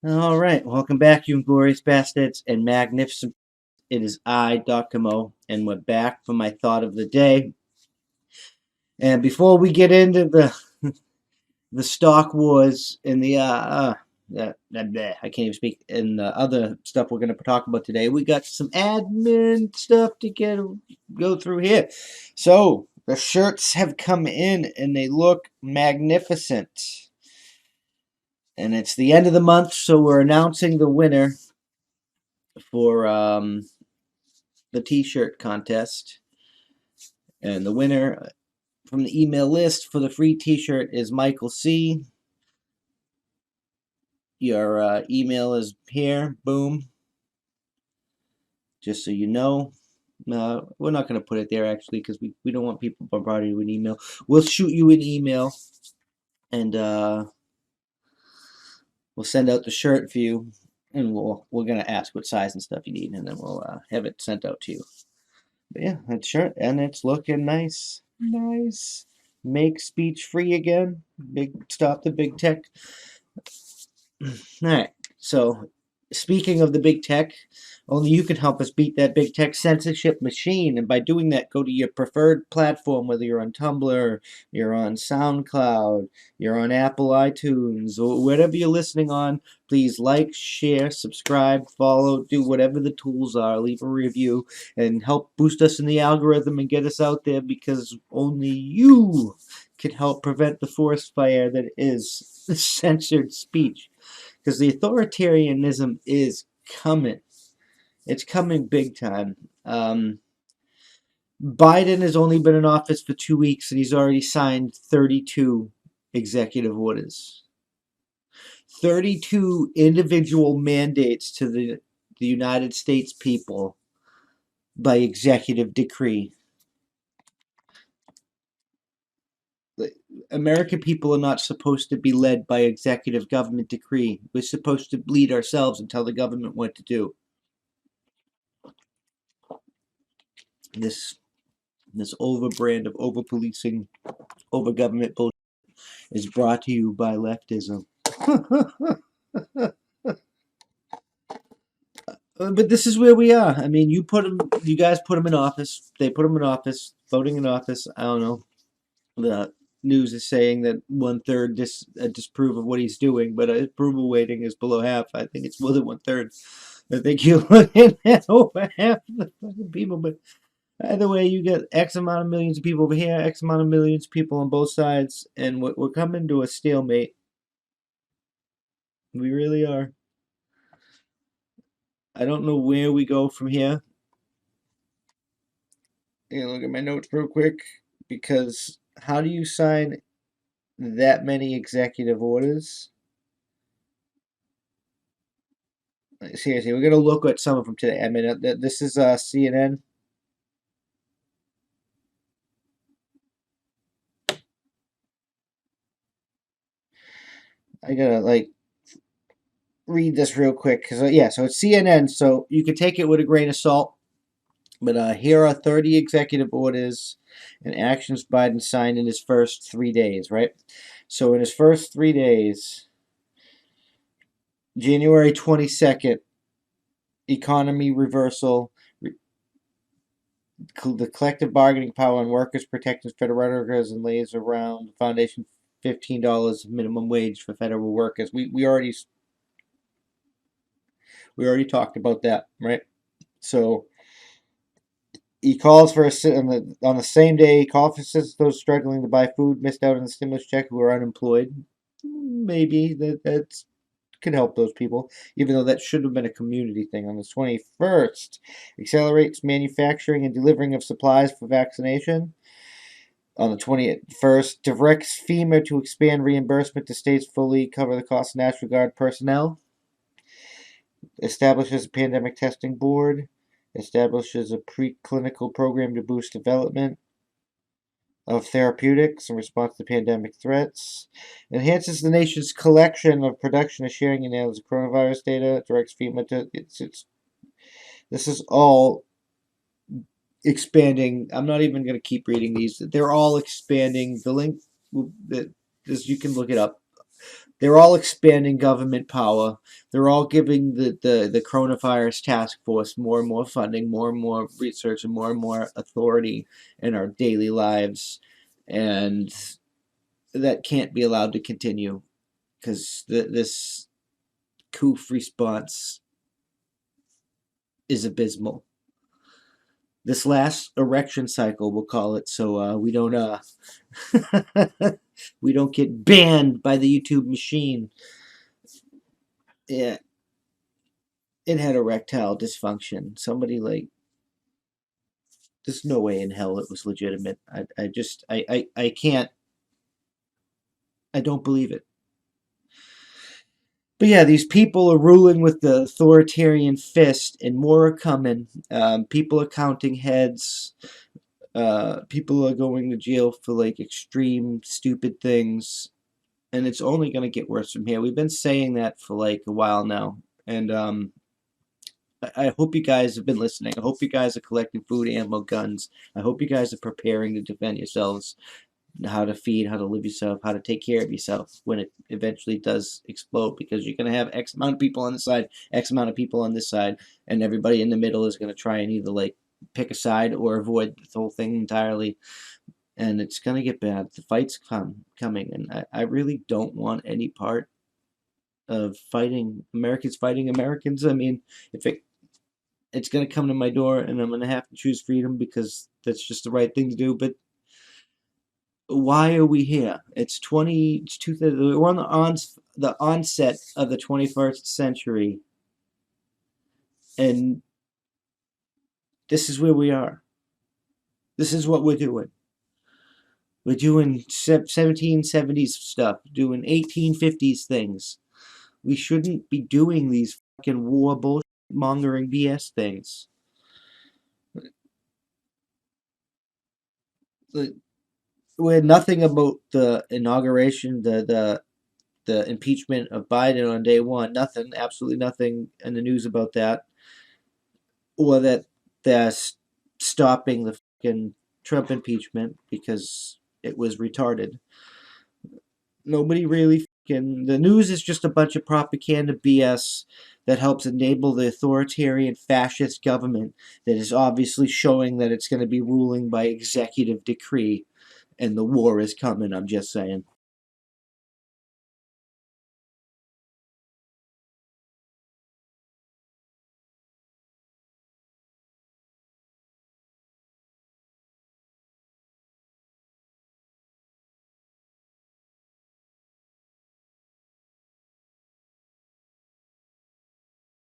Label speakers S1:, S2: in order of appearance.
S1: All right, welcome back, you Inglorious Bastards and Magnificent. It is I, Dr. Mo, and we're back for my thought of the day. And before we get into the stock wars and I can't even speak, and the other stuff we're going to talk about today, we got some admin stuff to go through here. So the shirts have come in, and they look magnificent. And it's the end of the month, so we're announcing the winner for the t-shirt contest, and the winner from the email list for the free t-shirt is Michael C. Your email is here. Boom. Just so you know. We're not going to put it there actually because we don't want people bombarding you with email. We'll shoot you an email, and we'll send out the shirt for you, and we're going to ask what size and stuff you need, and then we'll have it sent out to you. But yeah, that shirt, and it's looking nice. Nice. Make speech free again. Stop the big tech. All right. So, speaking of the big tech, only you can help us beat that big tech censorship machine. And by doing that, go to your preferred platform, whether you're on Tumblr, you're on SoundCloud, you're on Apple iTunes, or whatever you're listening on. Please like, share, subscribe, follow, do whatever the tools are. Leave a review and help boost us in the algorithm and get us out there, because only you can help prevent the forest fire that is censored speech. Because the authoritarianism is coming. It's coming big time. Biden has only been in office for 2 weeks, and he's already signed 32 executive orders. 32 individual mandates to the United States people by executive decree. American people are not supposed to be led by executive government decree. We're supposed to lead ourselves and tell the government what to do. This overbrand of over policing, over government bullshit is brought to you by leftism. But this is where we are. I mean, you guys put them in office. They put them in office, voting in office. I don't know. The news is saying that 1/3 disapprove of what he's doing, but approval rating is below half. I think it's more than 1/3. I think you're looking at over half of the fucking people. But either way, you get X amount of millions of people over here, X amount of millions of people on both sides, and we're coming to a stalemate. We really are. I don't know where we go from here. Look at my notes real quick, because how do you sign that many executive orders? Seriously, we're gonna look at some of them today. I mean, this is CNN. I gotta read this real quick because yeah, so it's CNN, so you can take it with a grain of salt. But here are 30 executive orders and actions Biden signed in his first 3 days, right? So in his first 3 days, January 22nd, economy reversal, the collective bargaining power on workers protecting federal workers, and lays around the foundation $15 minimum wage for federal workers. We already talked about that, right? So he calls for on the same day. He calls for assistance those struggling to buy food, missed out on the stimulus check, who are unemployed. Maybe that's could help those people, even though that should have been a community thing. On the 21st, accelerates manufacturing and delivering of supplies for vaccination. On the 21st, directs FEMA to expand reimbursement to states fully cover the cost of National Guard personnel. Establishes a pandemic testing board. Establishes a preclinical program to boost development of therapeutics in response to pandemic threats. Enhances the nation's collection of production and sharing analysis of coronavirus data. Directs FEMA to this is all expanding. I'm not even going to keep reading these. They're all expanding. The link that you can look it up. They're all expanding government power. They're all giving the coronavirus task force more and more funding, more and more research, and more authority in our daily lives. And that can't be allowed to continue because this coof response is abysmal. This last erection cycle, we'll call it, so we don't we don't get banned by the YouTube machine. Yeah, it had erectile dysfunction. Somebody like, there's no way in hell it was legitimate. I just I can't, I don't believe it. But yeah, these people are ruling with the authoritarian fist, and more are coming. People are counting heads. People are going to jail for like extreme stupid things, and it's only going to get worse from here. We've been saying that for like a while now, and I hope you guys have been listening. I hope you guys are collecting food, ammo, guns. I hope you guys are preparing to defend yourselves, how to feed, how to live yourself, how to take care of yourself when it eventually does explode, because you're going to have X amount of people on the side, X amount of people on this side, and everybody in the middle is going to try and either like pick a side or avoid the whole thing entirely. And it's going to get bad. The fight's coming, and I really don't want any part of fighting Americans fighting Americans. I mean, if it's going to come to my door, and I'm going to have to choose freedom because that's just the right thing to do. But why are we here? It's 22. We're on the onset of the 21st century, and this is where we are. This is what we're doing. We're doing 1770s stuff, doing 1850s things. We shouldn't be doing these fucking war bullshit mongering BS things. We had nothing about the inauguration, the impeachment of Biden on day one. Nothing, absolutely nothing in the news about that, or that they're stopping the fucking Trump impeachment because it was retarded. Nobody really fucking. The news is just a bunch of propaganda BS that helps enable the authoritarian fascist government that is obviously showing that it's going to be ruling by executive decree, and the war is coming. I'm just saying.